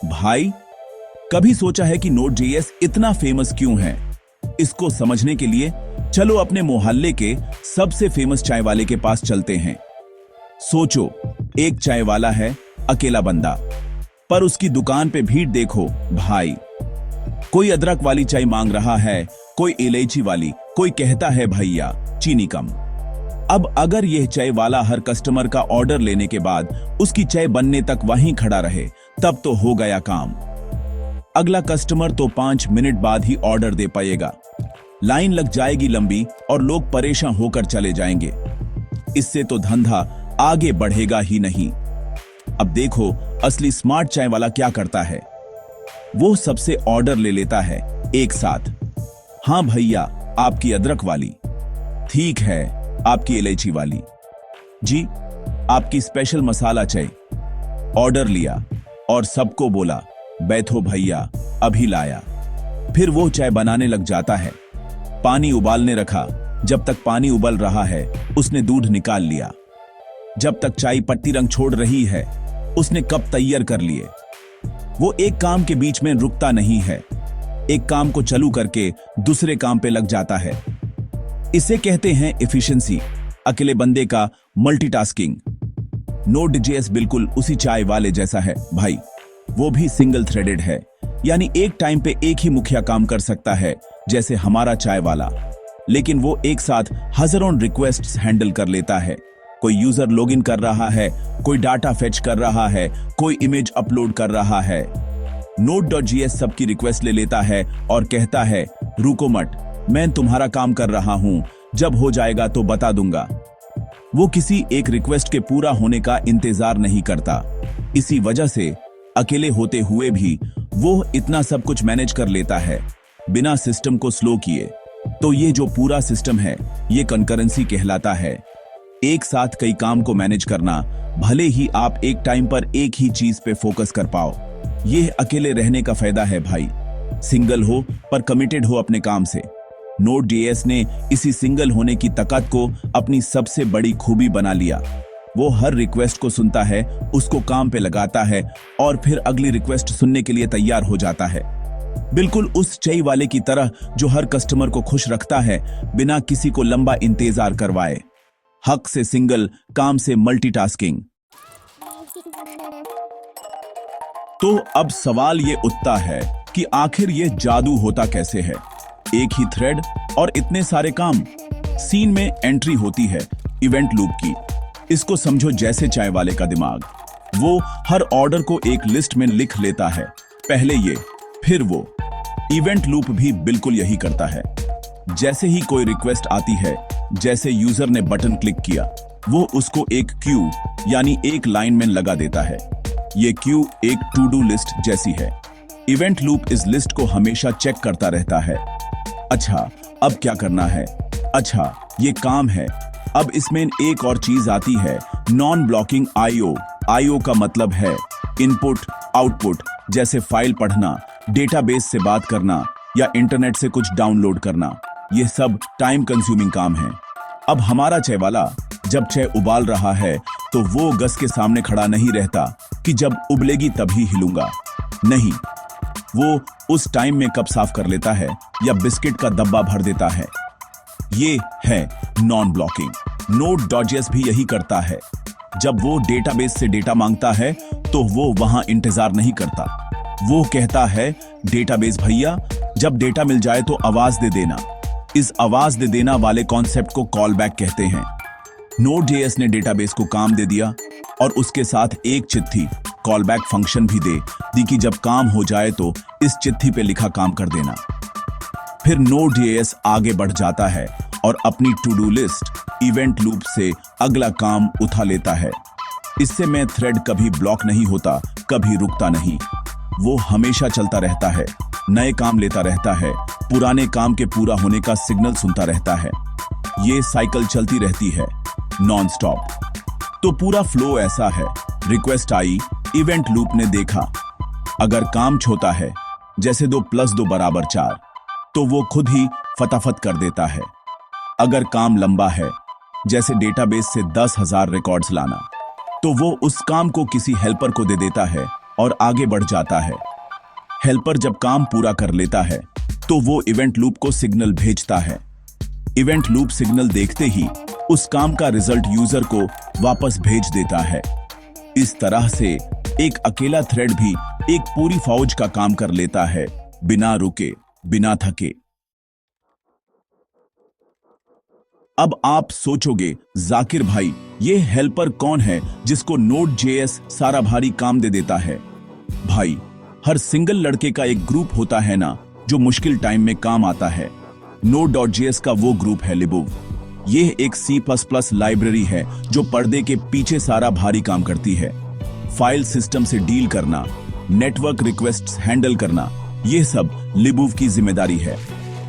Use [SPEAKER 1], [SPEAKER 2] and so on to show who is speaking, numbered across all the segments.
[SPEAKER 1] भाई, कभी सोचा है कि Node.js इतना फेमस क्यों है? इसको समझने के लिए चलो अपने मोहल्ले के सबसे फेमस चाय वाले के पास चलते हैं। सोचो, एक चाय वाला है, अकेला बंदा, पर उसकी दुकान पे भीड़ देखो भाई। कोई अदरक वाली चाय मांग रहा है, कोई इलायची वाली, कोई कहता है भैया चीनी कम। अब अगर यह चाय वाला हर कस्टमर का ऑर्डर लेने के बाद उसकी चाय बनने तक वहीं खड़ा रहे, तब तो हो गया काम। अगला कस्टमर तो 5 मिनट बाद ही ऑर्डर दे पाएगा। लाइन लग जाएगी लंबी और लोग परेशान होकर चले जाएंगे। इससे तो धंधा आगे बढ़ेगा ही नहीं। अब देखो असली स्मार्ट चाय वाला क्या करता है। वो सबसे ऑर्डर ले लेता है एक साथ। हाँ भैया, आपकी अदरक वाली। ठीक है, आपकी इलायची वाली। जी, आपकी स्पेशल मसाला चाय। ऑर्डर लिया और सबको बोला बैठो भैया, अभी लाया। फिर वो चाय बनाने लग जाता है। पानी उबालने रखा। जब तक पानी उबल रहा है उसने दूध निकाल लिया। जब तक चाय पत्ती रंग छोड़ रही है उसने कप तैयार कर लिए। वो एक काम के बीच में रुकता नहीं है। एक काम को चालू करके दूसरे काम पे लग जाता है। इसे कहते हैं एफिशिएंसी, अकेले बंदे का मल्टीटास्किंग। Node.js बिल्कुल उसी चाय वाले जैसा है भाई। वो भी सिंगल थ्रेडेड है, यानी एक टाइम पे एक ही मुखिया काम कर सकता है, जैसे हमारा चाय वाला। लेकिन वो एक साथ हजारों रिक्वेस्ट्स हैंडल कर लेता है। कोई यूजर लॉगिन कर रहा है, कोई डाटा फेच कर रहा है, कोई इमेज अपलोड कर रहा है। Node.js सबकी रिक्वेस्ट ले लेता है और कहता है रुको मत, मैं तुम्हारा काम कर रहा हूं, जब हो जाएगा तो बता दूंगा। वो किसी एक रिक्वेस्ट के पूरा होने का इंतजार नहीं करता। इसी वजह से अकेले होते हुए भी वो इतना सब कुछ मैनेज कर लेता है बिना सिस्टम को स्लो किए। तो ये जो पूरा सिस्टम है ये कंकरेंसी कहलाता है। एक साथ कई काम को मैनेज करना, भले ही आप एक टाइम पर एक ही चीज पे फोकस कर पाओ। ये अकेले रहने का फायदा है भाई। सिंगल हो पर कमिटेड हो अपने काम से। Node.js ने इसी सिंगल होने की ताकत को अपनी सबसे बड़ी खूबी बना लिया। वो हर रिक्वेस्ट को सुनता है, उसको काम पे लगाता है और फिर अगली रिक्वेस्ट सुनने के लिए तैयार हो जाता है। बिल्कुल उस चाय वाले की तरह जो हर कस्टमर को खुश रखता है बिना किसी को लंबा इंतजार करवाए। हक से सिंगल, काम से मल्टीटास्किंग। तो अब सवाल ये उठता है कि आखिर ये जादू होता कैसे है? एक ही थ्रेड और इतने सारे काम। सीन में एंट्री होती है इवेंट लूप की। इसको समझो जैसे चाय वाले का दिमाग। वो हर ऑर्डर को एक लिस्ट में लिख लेता है, पहले ये फिर वो। इवेंट लूप भी बिल्कुल यही करता है। जैसे ही कोई रिक्वेस्ट आती है, जैसे यूजर ने बटन क्लिक किया, वो उसको एक क्यू यानी एक लाइन में लगा देता है। ये क्यू एक टू डू लिस्ट जैसी है। इवेंट लूप इस लिस्ट को हमेशा चेक करता रहता है। अच्छा, अब क्या करना है? अच्छा, ये काम है। अब इसमें एक और चीज आती है, नॉन ब्लॉकिंग आईओ। आईओ का मतलब है इनपुट आउटपुट, जैसे फाइल पढ़ना, डेटाबेस से बात करना या इंटरनेट से कुछ डाउनलोड करना। ये सब टाइम कंज्यूमिंग काम है। अब हमारा चाय वाला जब चाय उबाल रहा है तो वो गस के सामने खड़ा नहीं रहता कि जब उबलेगी तभी हिलूंगा। नहीं, वो उस टाइम में कप साफ कर लेता है या बिस्किट का डब्बा भर देता है। ये है नॉन ब्लॉकिंग। Node.js भी यही करता है। जब वो डेटाबेस से डेटा मांगता है तो वो वहां इंतजार नहीं करता। वो कहता है डेटाबेस भैया, जब डेटा मिल जाए तो आवाज दे देना। इस आवाज दे देना वाले कॉन्सेप्ट को कॉल बैक कहते हैं। Node.js ने डेटाबेस को काम दे दिया और उसके साथ एक चिट्ठी कॉल बैक फंक्शन भी दे दी कि जब काम हो जाए तो इस चिट्ठी पे लिखा काम कर देना। फिर Node.js आगे बढ़ जाता है और अपनी to do list event loop से अगला काम उठा लेता है। इससे में थ्रेड कभी ब्लॉक नहीं होता, कभी रुकता नहीं। वो हमेशा चलता रहता है, नए काम लेता रहता है, पुराने काम के पूरा होने का सिग्नल सुनता रहता है। ये साइकिल चलती रहती है नॉन स्टॉप। तो पूरा फ्लो ऐसा है, रिक्वेस्ट आई, इवेंट लूप ने देखा, अगर काम छोटा है जैसे 2 + 2 = 4 तो वो खुद ही फटाफट कर देता है। अगर काम लंबा है जैसे डेटाबेस से 10,000 रिकॉर्ड्स लाना, तो वो उस काम को किसी हेल्पर को दे देता है और आगे बढ़ जाता है। हेल्पर जब काम पूरा कर लेता है तो वो इवेंट लूप को सिग्नल भेजता है। इवेंट लूप सिग्नल देखते ही उस काम का रिजल्ट यूजर को वापस भेज देता है। इस तरह से एक अकेला थ्रेड भी एक पूरी फौज का काम कर लेता है, बिना रुके, बिना थके। अब आप सोचोगे, जाकिर भाई, ये हेल्पर कौन है जिसको Node.js सारा भारी काम दे देता है? भाई, हर सिंगल लड़के का एक ग्रुप होता है ना, जो मुश्किल टाइम में काम आता है। Node.js का वो ग्रुप है लिबुव। यह एक C++ लाइब्रेरी है जो पर्दे के पीछे सारा भारी काम करती है। फाइल सिस्टम से डील करना, नेटवर्क रिक्वेस्ट्स हैंडल करना, यह सब लिबुव की जिम्मेदारी है।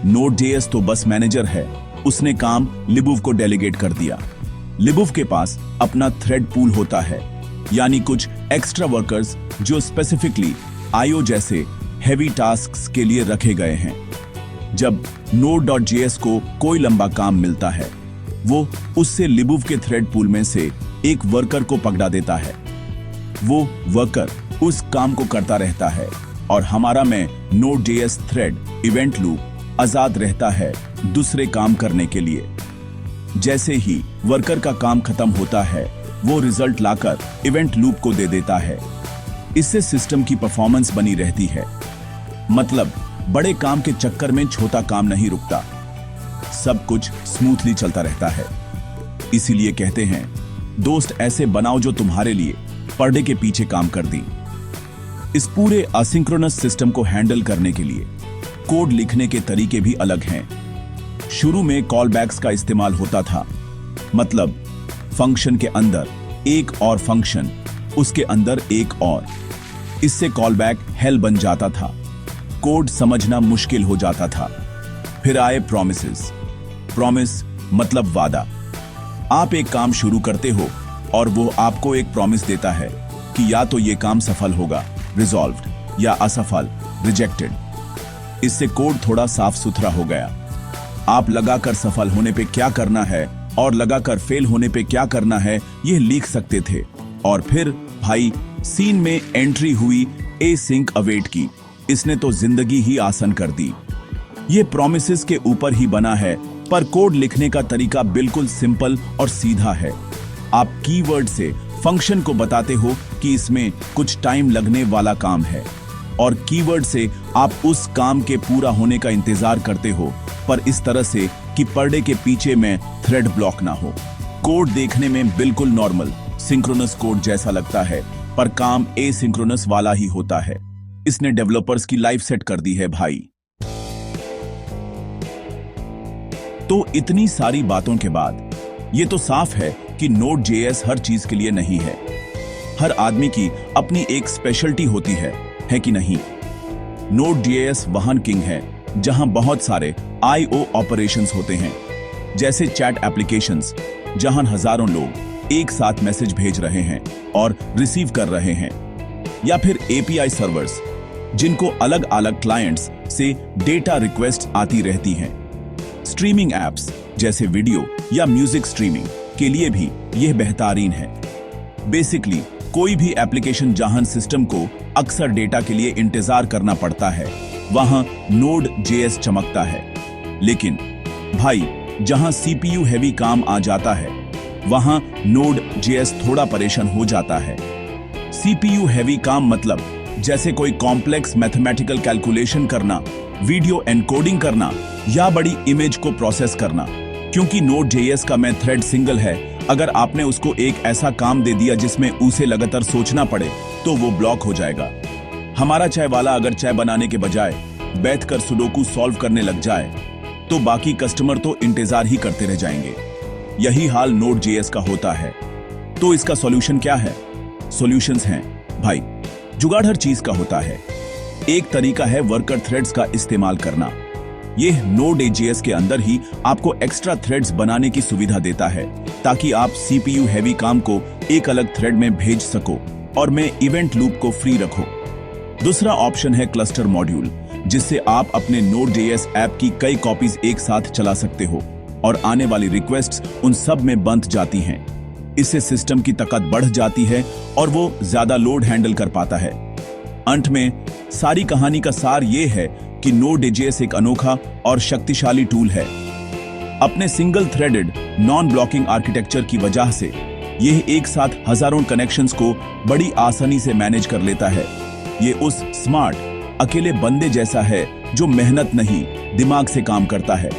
[SPEAKER 1] Node.js तो बस मैनेजर है, उसने काम लिबुव को डेलीगेट कर दिया। लिबुव के पास अपना थ्रेड पूल होता है, यानी कुछ एक्स्ट्रा वर्कर्स जो स्पेसिफिकली IO जैसे हेवी टास्क्स के लिए रखे गए हैं। जब Node.js को कोई लंबा काम मिलता है, वो उससे लिबुव के थ्रेड पूल में से एक वर्कर को पकड़ा देता है। वो वर्कर उस काम को करता रहता है और हमारा में Node.js थ्रेड इवेंट लूप आजाद रहता है दूसरे काम करने के लिए। जैसे ही वर्कर का काम खत्म होता है, वो रिजल्ट लाकर इवेंट लूप को दे देता है। इससे सिस्टम की परफॉर्मेंस बनी रहती है। मतलब बड़े काम के चक्कर में छोटा काम नहीं रुकता, सब कुछ स्मूथली चलता रहता है। इसीलिए कहते हैं, दोस्त ऐसे बनाओ जो तुम्हारे लिए पर्दे के पीछे काम कर दी। इस पूरे असिंक्रोनस सिस्टम को हैंडल करने के लिए कोड लिखने के तरीके भी अलग हैं। शुरू में कॉलबैक्स का इस्तेमाल होता था, मतलब फंक्शन के अंदर एक और फंक्शन, उसके अंदर एक और। इससे कॉलबैक हेल बन जाता था, कोड समझना मुश्किल हो जाता था। फिर आए प्रॉमिसेस। प्रॉमिस मतलब वादा। आप एक काम शुरू करते हो और वो आपको एक प्रॉमिस देता है कि या तो ये काम सफल होगा, रिजॉल्व्ड, या असफल, रिजेक्टेड। इससे कोड थोड़ा साफ सुथरा हो गया। आप लगाकर सफल होने पे क्या करना है और लगाकर फेल होने पे क्या करना है, यह लिख सकते थे। और फिर भाई, सीन में एंट्री हुई एसिंक अवेट की। इसने तो जिंदगी ही आसान कर दी। ये प्रॉमिसेस के ऊपर ही बना है, पर कोड लिखने का तरीका बिल्कुल सिंपल और सीधा है। आप कीवर्ड से फंक्शन को बताते हो कि इसमें कुछ टाइम लगने वाला काम है, और कीवर्ड से आप उस काम के पूरा होने का इंतजार करते हो, पर इस तरह से कि पर्दे के पीछे में थ्रेड ब्लॉक ना हो। कोड देखने में बिल्कुल नॉर्मल सिंक्रोनस कोड जैसा लगता है, पर काम एसिंक्रोनस वाला ही होता है। इसने डेवलपर्स की लाइफ सेट कर दी है भाई। तो इतनी सारी बातों के बाद ये तो साफ है कि Node.js हर चीज के लिए नहीं है। हर आदमी की अपनी एक स्पेशलिटी होती है कि नहीं? Node.js वाहन किंग है, जहां बहुत सारे IO ऑपरेशंस होते हैं, जैसे चैट एप्लीकेशंस, जहां हजारों लोग एक साथ मैसेज भेज रहे हैं और रिसीव कर रहे हैं, या फिर API सर्वर्स, जिनको अलग अलग क्लाइंट्स से डेटा रिक्वेस्ट आती रहती हैं। स्ट्रीमिंग एप्स जैसे वीडियो या म्यूजिक स्ट्रीमिंग के लिए भी यह बेहतरीन है। बेसिकली कोई भी एप्लीकेशन जहां सिस्टम को अक्सर डेटा के लिए इंतजार करना पड़ता है, वहां Node.js चमकता है। लेकिन भाई, जहां CPU हैवी काम आ जाता है, वहां Node.js थोड़ा परेशान हो जाता है। CPU हैवी काम मतलब जैसे कोई कॉम्प्लेक्स मैथमेटिकल कैलकुलेशन करना, वीडियो एनकोडिंग करना, या बड़ी इमेज को प्रोसेस करना। क्योंकि Node.js का में थ्रेड सिंगल है, अगर आपने उसको एक ऐसा काम दे दिया जिसमें उसे लगातार सोचना पड़े, तो वो ब्लॉक हो जाएगा। हमारा चाय वाला अगर चाय बनाने के बजाय बैठकर सुडोकू सॉल्व करने लग जाए, तो बाकी कस्टमर तो इंतजार ही करते रह जाएंगे। यही हाल Node.js का होता है। तो इसका सॉल्यूशन क्या है? सॉल्यूशंस हैं भाई, जुगाड़ हर चीज का होता है। एक तरीका है वर्कर थ्रेड्स का इस्तेमाल करना। यह Node.js के अंदर ही आपको एक्स्ट्रा थ्रेड्स बनाने की सुविधा देता है, ताकि आप CPU हैवी काम को एक अलग थ्रेड में भेज सको और मैं इवेंट लूप को फ्री रखो। दूसरा ऑप्शन है क्लस्टर मॉड्यूल, जिससे आप अपने Node.js ऐप की कई कॉपीज एक साथ चला सकते हो और आने वाली रिक्वेस्ट्स उन सब में बंध जाती हैं। इससे सिस्टम की ताकत बढ़ जाती है और वो ज्यादा लोड हैंडल कर पाता है। अंत में सारी कहानी का सार यह है कि Node.js एक अनोखा और शक्तिशाली टूल है। अपने single threaded non blocking architecture की वजह से यह एक साथ हजारों कनेक्शंस को बड़ी आसानी से मैनेज कर लेता है। यह उस स्मार्ट अकेले बंदे जैसा है जो मेहनत नहीं दिमाग से काम करता है।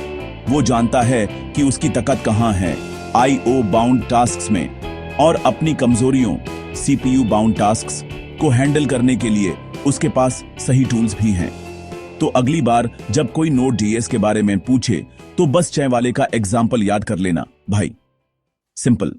[SPEAKER 1] वो जानता है कि उसकी ताकत कहां है, IO बाउंड टास्क्स में, और अपनी कमजोरियों CPU बाउंड टास्क्स को हैंडल करने के लिए उसके पास सही टूल्स भी हैं। तो अगली बार जब कोई Node.js के बारे में पूछे तो बस चाय वाले का एग्जाम्पल याद कर लेना भाई। सिंपल।